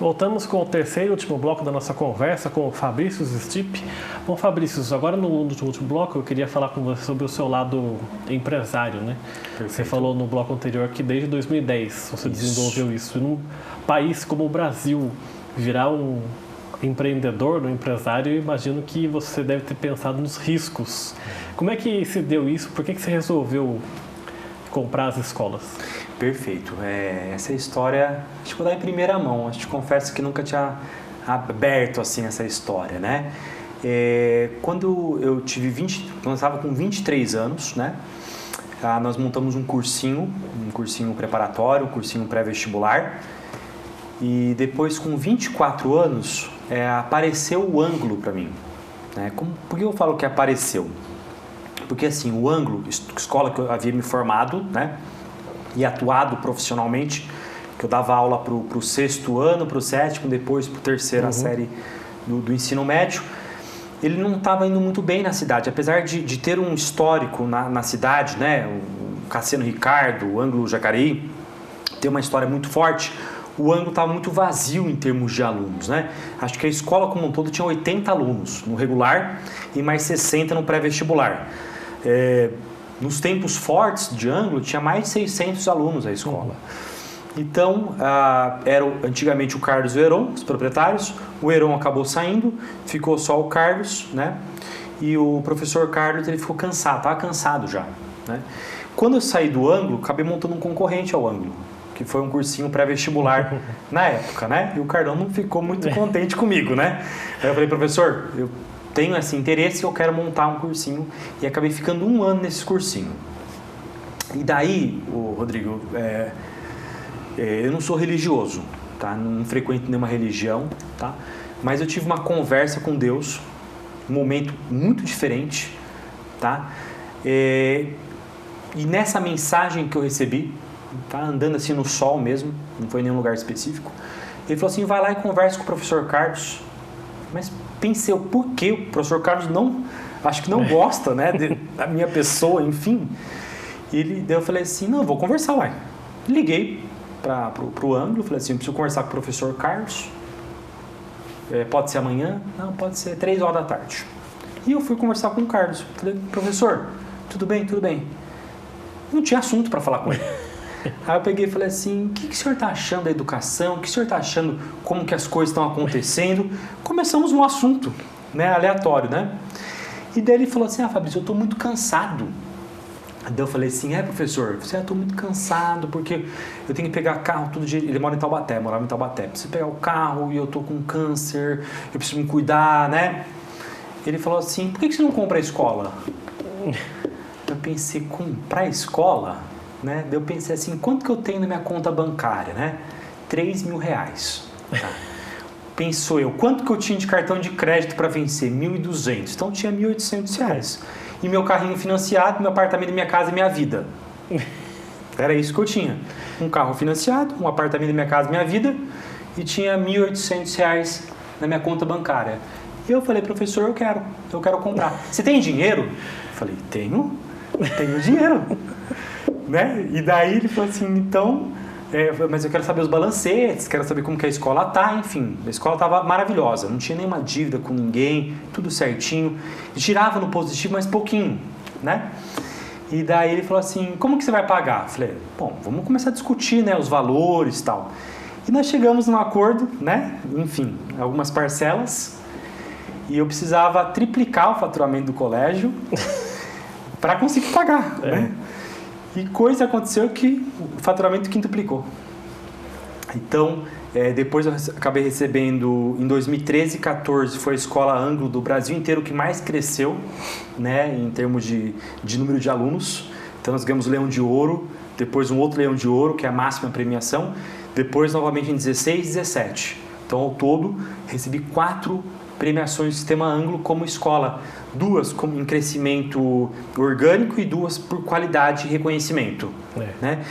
Voltamos com o terceiro e último bloco da nossa conversa com o Fabrício Stipp. Bom, Fabrício, agora no último bloco eu queria falar com você sobre o seu lado empresário, né? Perfeito. Você falou no bloco anterior que desde 2010 você desenvolveu isso. E num país como o Brasil, virar um empreendedor, um empresário, eu imagino que você deve ter pensado nos riscos. Como é que se deu isso? Por que você resolveu comprar as escolas? Perfeito. Essa história, acho que vou dar em primeira mão. Te confesso que nunca tinha aberto assim essa história, né? Quando eu estava com 23 anos, né? Nós montamos um cursinho preparatório, um cursinho pré-vestibular. E depois, com 24 anos, apareceu o ângulo para mim. Né? Por que eu falo que apareceu? Porque assim, o ângulo, escola que eu havia me formado, né? E atuado profissionalmente, que eu dava aula para o 6º ano, para o 7º, depois para a terceira série do ensino médio, ele não estava indo muito bem na cidade, apesar de ter um histórico na cidade, né? O Cassiano Ricardo, o Ângulo Jacareí, tem uma história muito forte. O ângulo estava muito vazio em termos de alunos, né? Acho que a escola como um todo tinha 80 alunos no regular e mais 60 no pré-vestibular. Nos tempos fortes de ângulo, tinha mais de 600 alunos a escola. Então, era antigamente o Carlos e o Heron, os proprietários. O Heron acabou saindo, ficou só o Carlos, né? E o professor Carlos, ele ficou cansado, estava cansado já, né? Quando eu saí do ângulo, acabei montando um concorrente ao ângulo, que foi um cursinho pré-vestibular na época, né? E o Cardão não ficou muito contente comigo, né? Aí eu falei, professor, eu tenho esse interesse e eu quero montar um cursinho. E acabei ficando 1 ano nesse cursinho. E daí, Rodrigo, eu não sou religioso, tá? Não frequento nenhuma religião, tá? Mas eu tive uma conversa com Deus, um momento muito diferente, tá? E nessa mensagem que eu recebi, tá? Andando assim no sol mesmo, não foi em nenhum lugar específico, ele falou assim, vai lá e conversa com o professor Carlos. Mas pensei, por que o professor Carlos acho que não gosta, né, da minha pessoa, enfim. Daí eu falei assim, não, vou conversar, uai. Liguei pro ângulo, falei assim, eu preciso conversar com o professor Carlos. Pode ser amanhã? Não, pode ser 3 horas da tarde. E eu fui conversar com o Carlos. Falei, professor, tudo bem, tudo bem. Não tinha assunto para falar com ele. Aí eu peguei e falei assim, o que o senhor está achando da educação? O que o senhor está achando como que as coisas estão acontecendo? Começamos um assunto, né, aleatório, né? E daí ele falou assim, Fabrício, eu estou muito cansado. Daí eu falei assim, professor, eu estou muito cansado porque eu tenho que pegar carro todo dia. Ele morava em Taubaté. Preciso pegar o carro e eu estou com câncer, eu preciso me cuidar, né? Ele falou assim, por que você não compra a escola? Eu pensei, comprar a escola? Né? Eu pensei assim, quanto que eu tenho na minha conta bancária, né? R$3.000. Tá. Pensou eu, quanto que eu tinha de cartão de crédito para vencer? 1.200. Então tinha R$1.800. E meu carrinho financiado, meu apartamento, minha casa e minha vida. Era isso que eu tinha. Um carro financiado, um apartamento, minha casa e minha vida. E tinha R$1.800 na minha conta bancária. E eu falei, professor, eu quero comprar. Você tem dinheiro? Eu falei, tenho dinheiro. Né? E daí ele falou assim, então, mas eu quero saber os balancetes, quero saber como que a escola tá, enfim. A escola estava maravilhosa, não tinha nenhuma dívida com ninguém, tudo certinho. Girava no positivo, mas pouquinho, né? E daí ele falou assim, como que você vai pagar? Eu falei, bom, vamos começar a discutir, né, os valores e tal. E nós chegamos num acordo, né? Enfim, algumas parcelas. E eu precisava triplicar o faturamento do colégio para conseguir pagar, né? E coisa aconteceu que o faturamento quintuplicou. Então, depois eu acabei recebendo, em 2013 e 2014, foi a escola ângulo do Brasil inteiro que mais cresceu, né, em termos de número de alunos. Então, nós ganhamos o Leão de Ouro, depois um outro Leão de Ouro, que é a máxima premiação, depois novamente em 16 e 17. Então, ao todo, recebi 4 premiações do Sistema Ângulo como escola, 2 em crescimento orgânico e 2 por qualidade e reconhecimento. Né?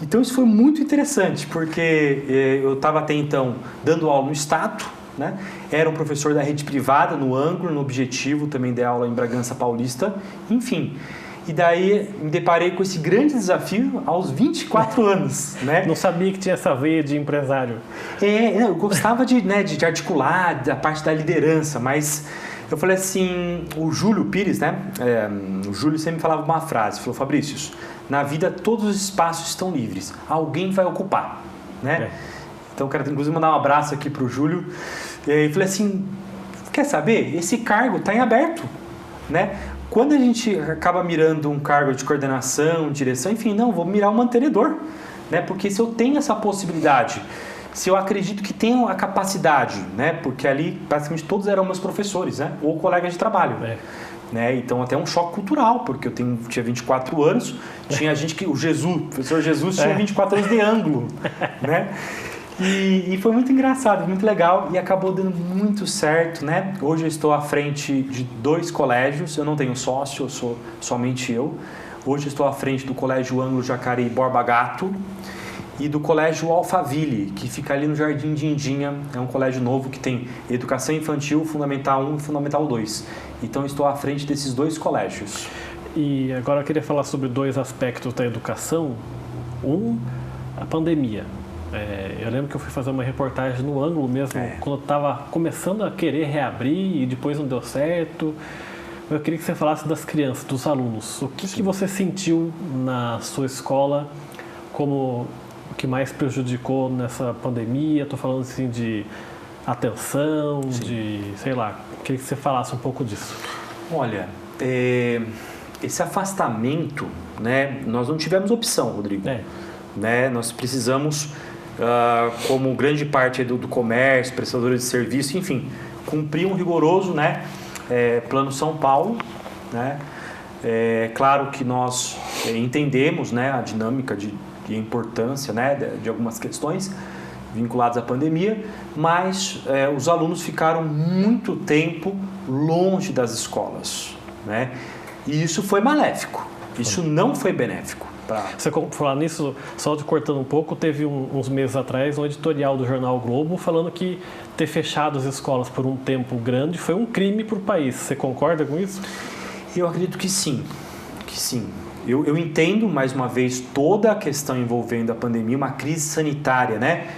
Então isso foi muito interessante, porque eu estava até então dando aula no Estado, né? Era um professor da rede privada no Ângulo, no Objetivo, também dei aula em Bragança Paulista, enfim. E daí me deparei com esse grande desafio aos 24 anos, né? Não sabia que tinha essa veia de empresário. Eu gostava de articular a parte da liderança, mas eu falei assim, o Júlio Pires, né? O Júlio sempre falava uma frase, falou, Fabrício, na vida todos os espaços estão livres, alguém vai ocupar, né? Então quero inclusive mandar um abraço aqui pro Júlio. E falei assim, quer saber? Esse cargo está em aberto, né? Quando a gente acaba mirando um cargo de coordenação, direção, enfim, não, vou mirar um mantenedor, né? Porque se eu tenho essa possibilidade, se eu acredito que tenho a capacidade, né? Porque ali basicamente todos eram meus professores, né? Ou colegas de trabalho. Né? Então até um choque cultural, porque eu tinha 24 anos, tinha gente que, o professor Jesus tinha 24 anos de ângulo, né? E foi muito engraçado, muito legal e acabou dando muito certo, né? Hoje eu estou à frente de 2 colégios, eu não tenho sócio, eu sou somente eu. Hoje eu estou à frente do Colégio Ângulo Jacareí Borba Gato e do Colégio Alphaville, que fica ali no Jardim Dindinha, é um colégio novo que tem educação infantil, Fundamental 1 e Fundamental 2. Então eu estou à frente desses 2 colégios. E agora eu queria falar sobre 2 aspectos da educação. A pandemia. Eu lembro que eu fui fazer uma reportagem no Ângulo mesmo, quando eu estava começando a querer reabrir e depois não deu certo. Eu queria que você falasse das crianças, dos alunos. O que você sentiu na sua escola como o que mais prejudicou nessa pandemia? Estou falando assim de atenção, sei lá. Eu queria que você falasse um pouco disso. Olha, esse afastamento, né, nós não tivemos opção, Rodrigo. Né, nós precisamos... como grande parte do comércio, prestadores de serviço, enfim, cumprir um rigoroso, né, Plano São Paulo, né? Claro que nós entendemos, né, a dinâmica e a importância, né, de algumas questões vinculadas à pandemia, mas os alunos ficaram muito tempo longe das escolas, né? E isso foi maléfico, isso não foi benéfico. Você falar nisso, só de cortando um pouco, teve uns meses atrás um editorial do jornal Globo falando que ter fechado as escolas por um tempo grande foi um crime para o país. Você concorda com isso? Eu acredito que sim, Eu entendo, mais uma vez, toda a questão envolvendo a pandemia, uma crise sanitária, né?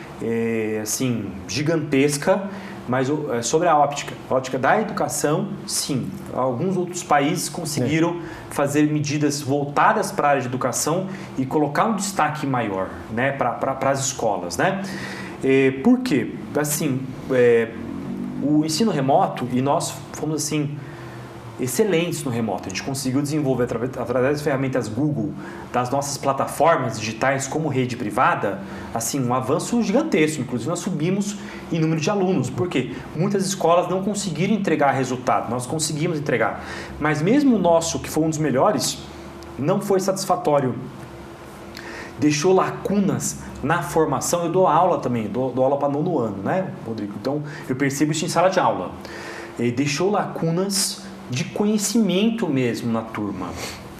Assim, gigantesca, mas sobre a ótica da educação, sim. Alguns outros países conseguiram fazer medidas voltadas para a área de educação e colocar um destaque maior, né, para as escolas, né? Por quê? Assim, o ensino remoto, e nós fomos assim excelentes no remoto. A gente conseguiu desenvolver através das ferramentas Google, das nossas plataformas digitais como rede privada, assim, um avanço gigantesco. Inclusive nós subimos em número de alunos, porque muitas escolas não conseguiram entregar resultado, nós conseguimos entregar. Mas mesmo o nosso, que foi um dos melhores, não foi satisfatório. Deixou lacunas na formação. Eu dou aula também, dou aula para 9º ano, né, Rodrigo? Então eu percebo isso em sala de aula. Deixou lacunas de conhecimento mesmo na turma,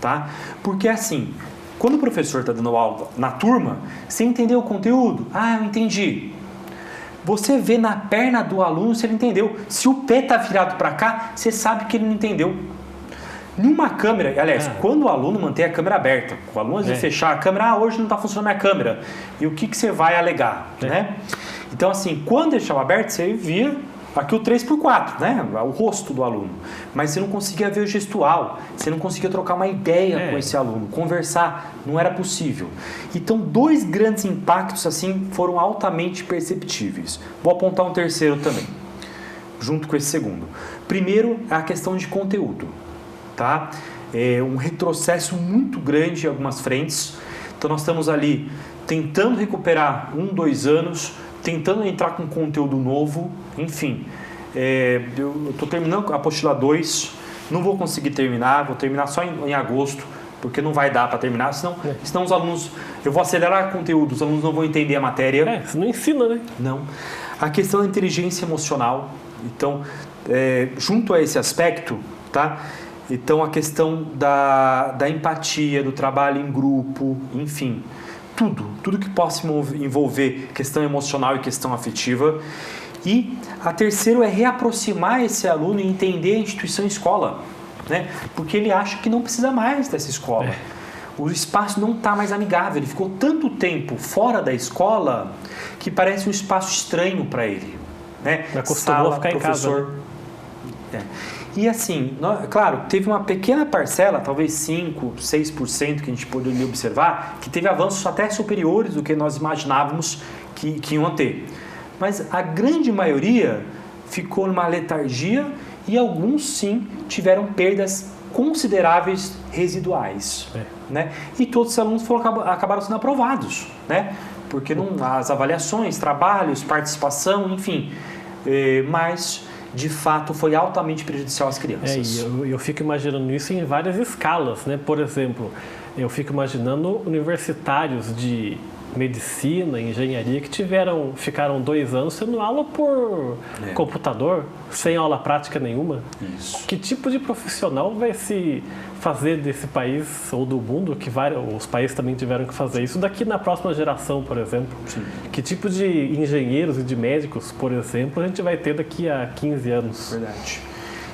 tá? Porque assim, quando o professor está dando aula na turma, você entendeu o conteúdo? Eu entendi. Você vê na perna do aluno se ele entendeu. Se o pé está virado para cá, você sabe que ele não entendeu. Numa câmera, aliás, quando o aluno mantém a câmera aberta, o aluno às vezes fechar a câmera, hoje não está funcionando a minha câmera. E o que você vai alegar, né? Então assim, quando deixava aberto, você via aqui o 3x4, né? O rosto do aluno. Mas você não conseguia ver o gestual, você não conseguia trocar uma ideia com esse aluno, conversar, não era possível. Então, 2 grandes impactos assim foram altamente perceptíveis. Vou apontar um terceiro também, junto com esse segundo. Primeiro, a questão de conteúdo, tá? Um retrocesso muito grande em algumas frentes. Então, nós estamos ali tentando recuperar 1-2 anos, tentando entrar com conteúdo novo, enfim. Eu estou terminando a apostila 2, não vou conseguir terminar, vou terminar só em agosto, porque não vai dar para terminar, senão os alunos... Eu vou acelerar o conteúdo, os alunos não vão entender a matéria. Você não ensina, né? Não. A questão da inteligência emocional, então, junto a esse aspecto, tá? Então, a questão da empatia, do trabalho em grupo, enfim... Tudo que possa envolver questão emocional e questão afetiva. E a terceira é reaproximar esse aluno e entender a instituição escola. né? Porque ele acha que não precisa mais dessa escola. O espaço não está mais amigável. Ele ficou tanto tempo fora da escola que parece um espaço estranho para ele, né? Acostumou a ficar professor. Em casa. E assim, claro, teve uma pequena parcela, talvez 5%, 6% que a gente poderia observar, que teve avanços até superiores do que nós imaginávamos que iam ter. Mas a grande maioria ficou numa letargia e alguns, sim, tiveram perdas consideráveis residuais. Né? E todos os alunos acabaram sendo aprovados, né? Porque as avaliações, trabalhos, participação, enfim, mas de fato foi altamente prejudicial às crianças. Eu fico imaginando isso em várias escalas, né? Por exemplo, eu fico imaginando universitários de medicina, engenharia que ficaram 2 anos tendo aula por computador, sem aula prática nenhuma. Isso. Que tipo de profissional vai se fazer desse país ou do mundo, que os países também tiveram que fazer isso, daqui na próxima geração, por exemplo? Sim. Que tipo de engenheiros e de médicos, por exemplo, a gente vai ter daqui a 15 anos? Verdade.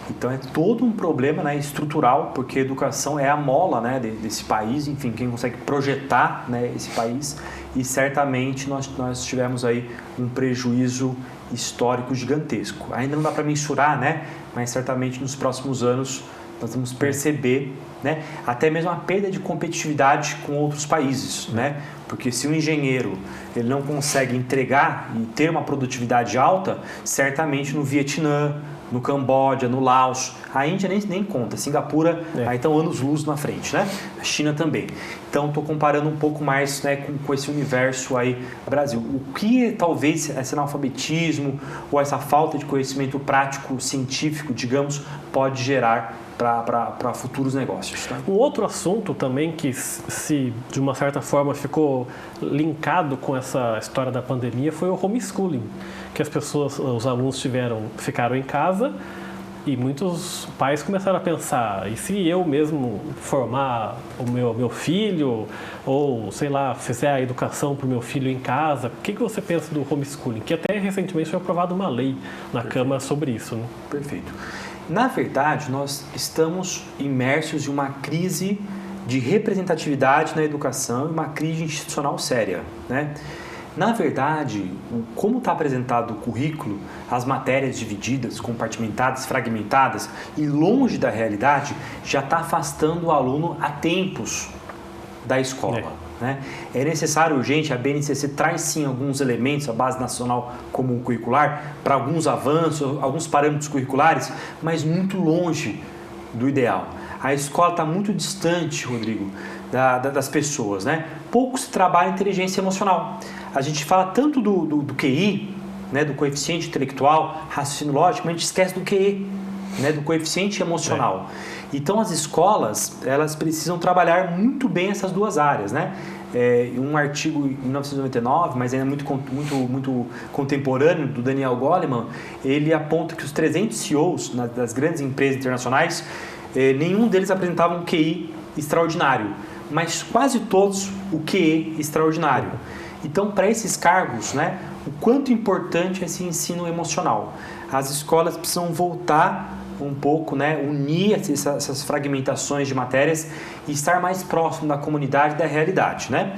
Então é todo um problema, né, estrutural, porque a educação é a mola, né, desse país, enfim, quem consegue projetar, né, esse país, e certamente nós tivemos aí um prejuízo histórico gigantesco. Ainda não dá para mensurar, né, mas certamente nos próximos anos nós vamos perceber, né, até mesmo a perda de competitividade com outros países, né, porque se o engenheiro ele não consegue entregar e ter uma produtividade alta, certamente no Vietnã, no Camboja, no Laos, a Índia nem conta, Singapura, aí estão anos-luz na frente, né? A China também. Então, estou comparando um pouco mais, né, com esse universo aí Brasil. O que talvez esse analfabetismo ou essa falta de conhecimento prático, científico, digamos, pode gerar para futuros negócios. Tá? Um outro assunto também que, se de uma certa forma ficou linkado com essa história da pandemia, foi o homeschooling, que os alunos ficaram em casa e muitos pais começaram a pensar, e se eu mesmo formar o meu filho ou, sei lá, fizer a educação para o meu filho em casa? O que você pensa do homeschooling? Que até recentemente foi aprovada uma lei na Câmara sobre isso. Né? Perfeito. Na verdade, nós estamos imersos em uma crise de representatividade na educação e uma crise institucional séria, né? Na verdade, como está apresentado o currículo, as matérias divididas, compartimentadas, fragmentadas e longe da realidade, já está afastando o aluno há tempos da escola. Né? É necessário, urgente, a BNCC traz sim alguns elementos, a Base Nacional Comum Curricular, para alguns avanços, alguns parâmetros curriculares, mas muito longe do ideal. A escola está muito distante, Rodrigo, das pessoas. Né? Pouco se trabalha inteligência emocional. A gente fala tanto do QI, né, do coeficiente intelectual, raciocínio lógico, mas a gente esquece do QE, né, do coeficiente emocional. Então, as escolas, elas precisam trabalhar muito bem essas duas áreas, né? Um artigo em 1999, mas ainda muito contemporâneo, do Daniel Goleman, ele aponta que os 300 CEOs das grandes empresas internacionais, nenhum deles apresentava um QI extraordinário, mas quase todos o QE extraordinário. Então, para esses cargos, né, o quanto importante é esse ensino emocional. As escolas precisam voltar um pouco, né, unir essas fragmentações de matérias e estar mais próximo da comunidade e da realidade, né?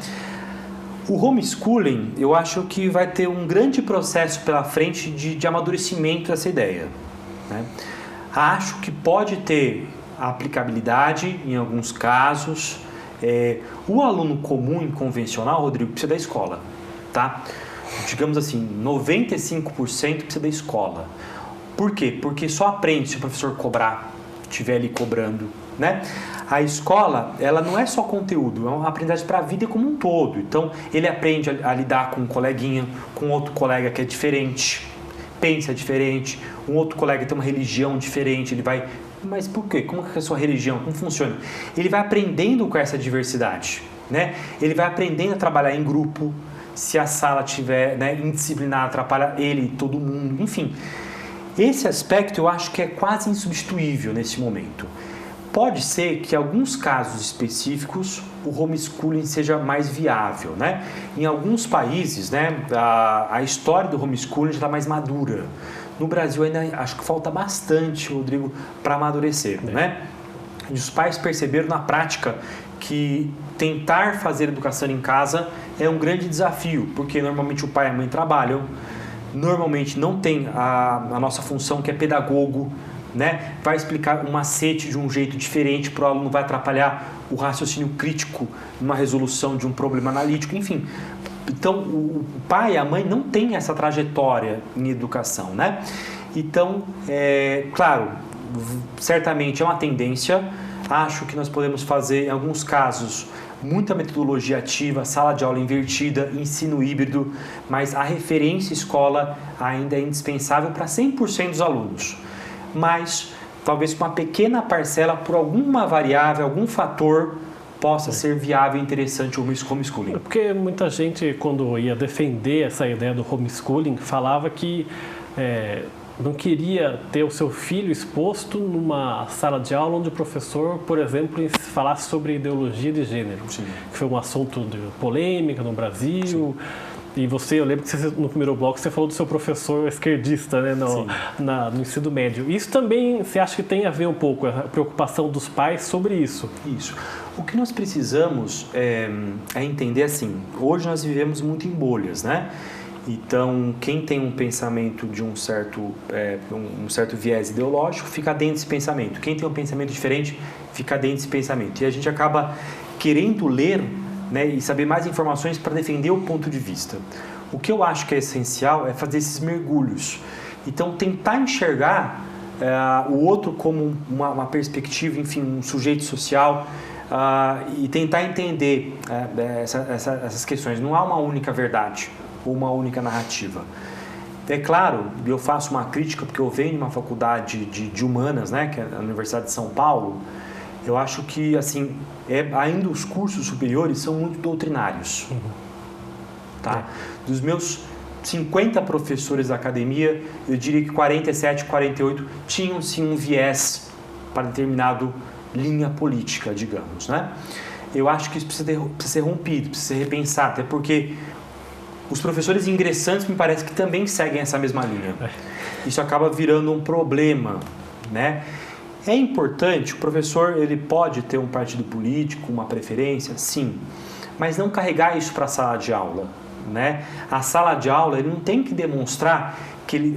O homeschooling, eu acho que vai ter um grande processo pela frente de amadurecimento dessa ideia, né? Acho que pode ter aplicabilidade em alguns casos. O aluno comum e convencional, Rodrigo, precisa da escola, tá? Digamos assim, 95% precisa da escola. Por quê? Porque só aprende se o professor cobrar, estiver ali cobrando, né? A escola, ela não é só conteúdo, é uma aprendizagem para a vida como um todo. Então, ele aprende a lidar com um coleguinha, com outro colega que é diferente, pensa diferente, um outro colega tem uma religião diferente, ele vai... Mas por quê? Como que é a sua religião? Como funciona? Ele vai aprendendo com essa diversidade, né? Ele vai aprendendo a trabalhar em grupo, se a sala estiver, né, indisciplinada, atrapalha ele, todo mundo, enfim. Esse aspecto eu acho que é quase insubstituível nesse momento. Pode ser que em alguns casos específicos o homeschooling seja mais viável, né? Em alguns países, né, a história do homeschooling já está mais madura. No Brasil ainda acho que falta bastante, Rodrigo, para amadurecer, né? E os pais perceberam na prática que tentar fazer educação em casa é um grande desafio, porque normalmente o pai e a mãe trabalham, normalmente não tem a nossa função, que é pedagogo, né? Vai explicar um macete de um jeito diferente para o aluno, vai atrapalhar o raciocínio crítico numa resolução de um problema analítico, enfim. Então, o pai e a mãe não têm essa trajetória em educação, né? Então, claro, certamente é uma tendência. Acho que nós podemos fazer, em alguns casos, muita metodologia ativa, sala de aula invertida, ensino híbrido, mas a referência escola ainda é indispensável para 100% dos alunos. Mas, talvez com uma pequena parcela, por alguma variável, algum fator, possa ser viável e interessante o homeschooling. Porque muita gente, quando ia defender essa ideia do homeschooling, falava que não queria ter o seu filho exposto numa sala de aula onde o professor, por exemplo, falasse sobre ideologia de gênero. Sim. Que foi um assunto de polêmica no Brasil. Sim. E eu lembro que você, no primeiro bloco você falou do seu professor esquerdista, né, no ensino médio. Isso também, você acha que tem a ver um pouco, a preocupação dos pais sobre isso? Isso. O que nós precisamos é entender assim, hoje nós vivemos muito em bolhas, né? Então, quem tem um pensamento de um certo viés ideológico, fica dentro desse pensamento. Quem tem um pensamento diferente, fica dentro desse pensamento. E a gente acaba querendo ler, né, e saber mais informações para defender o ponto de vista. O que eu acho que é essencial é fazer esses mergulhos. Então, tentar enxergar o outro como uma perspectiva, enfim, um sujeito social, e tentar entender essas questões. Não há uma única verdade ou uma única narrativa. É claro, eu faço uma crítica porque eu venho de uma faculdade de humanas, né, que é a Universidade de São Paulo. Eu acho que, assim, ainda os cursos superiores são muito doutrinários. Uhum. Tá? Dos meus 50 professores da academia, eu diria que 47, 48 tinham, sim, um viés para determinada linha política, digamos, né? Eu acho que isso precisa ser rompido, precisa ser repensado, até porque os professores ingressantes me parece que também seguem essa mesma linha. Isso acaba virando um problema, né? É importante, o professor ele pode ter um partido político, uma preferência, sim, mas não carregar isso para a sala de aula, né? A sala de aula ele não tem que demonstrar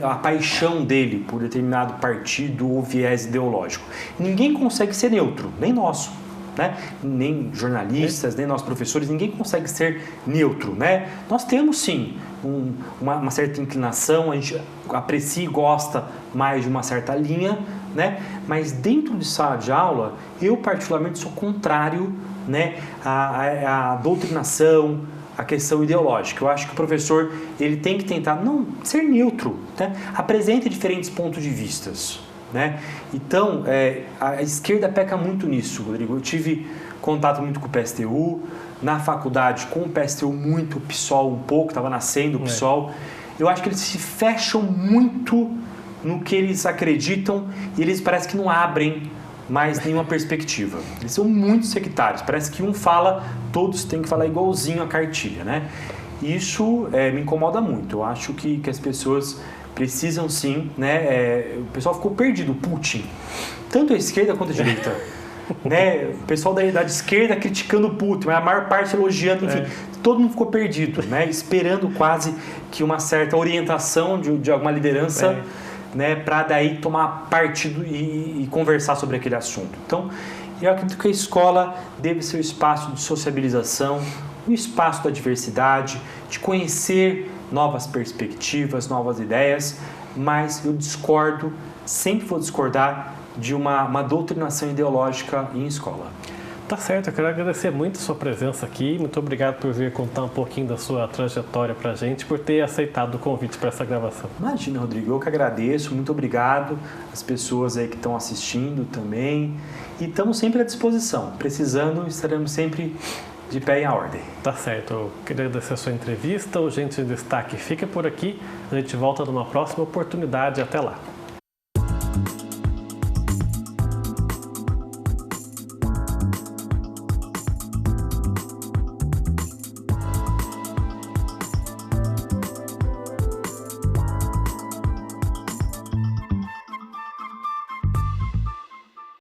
a paixão dele por determinado partido ou viés ideológico. Ninguém consegue ser neutro, nem nós, né? Nem jornalistas, nem nós professores, ninguém consegue ser neutro, né? Nós temos sim uma certa inclinação, a gente aprecia e gosta mais de uma certa linha, né? Mas dentro de sala de aula, eu particularmente sou contrário, né, à doutrinação, a questão ideológica. Eu acho que o professor ele tem que tentar não ser neutro, né? Apresenta diferentes pontos de vistas, né? Então, a esquerda peca muito nisso, Rodrigo. Eu tive contato muito com o PSTU, na faculdade com o PSTU muito, o PSOL um pouco, estava nascendo o PSOL. Eu acho que eles se fecham muito no que eles acreditam e eles parece que não abrem mais nenhuma perspectiva. Eles são muito sectários. Parece que um fala, todos têm que falar igualzinho a cartilha, né? Isso me incomoda muito. Eu acho que as pessoas precisam sim, né? O pessoal ficou perdido, Putin. Tanto a esquerda quanto a direita. Né? O pessoal da esquerda criticando o Putin, mas a maior parte elogiando, enfim. Todo mundo ficou perdido, né? Esperando quase que uma certa orientação de alguma liderança, né, para daí tomar partido e conversar sobre aquele assunto. Então, eu acredito que a escola deve ser o espaço de sociabilização, o espaço da diversidade, de conhecer novas perspectivas, novas ideias, mas eu discordo, sempre vou discordar de uma doutrinação ideológica em escola. Tá certo, eu quero agradecer muito a sua presença aqui, muito obrigado por vir contar um pouquinho da sua trajetória pra gente, por ter aceitado o convite para essa gravação. Imagina, Rodrigo, eu que agradeço, muito obrigado às pessoas aí que estão assistindo também, e estamos sempre à disposição, precisando, estaremos sempre de pé em a ordem. Tá certo, eu queria agradecer a sua entrevista, o Gente em Destaque fica por aqui, a gente volta numa próxima oportunidade, até lá.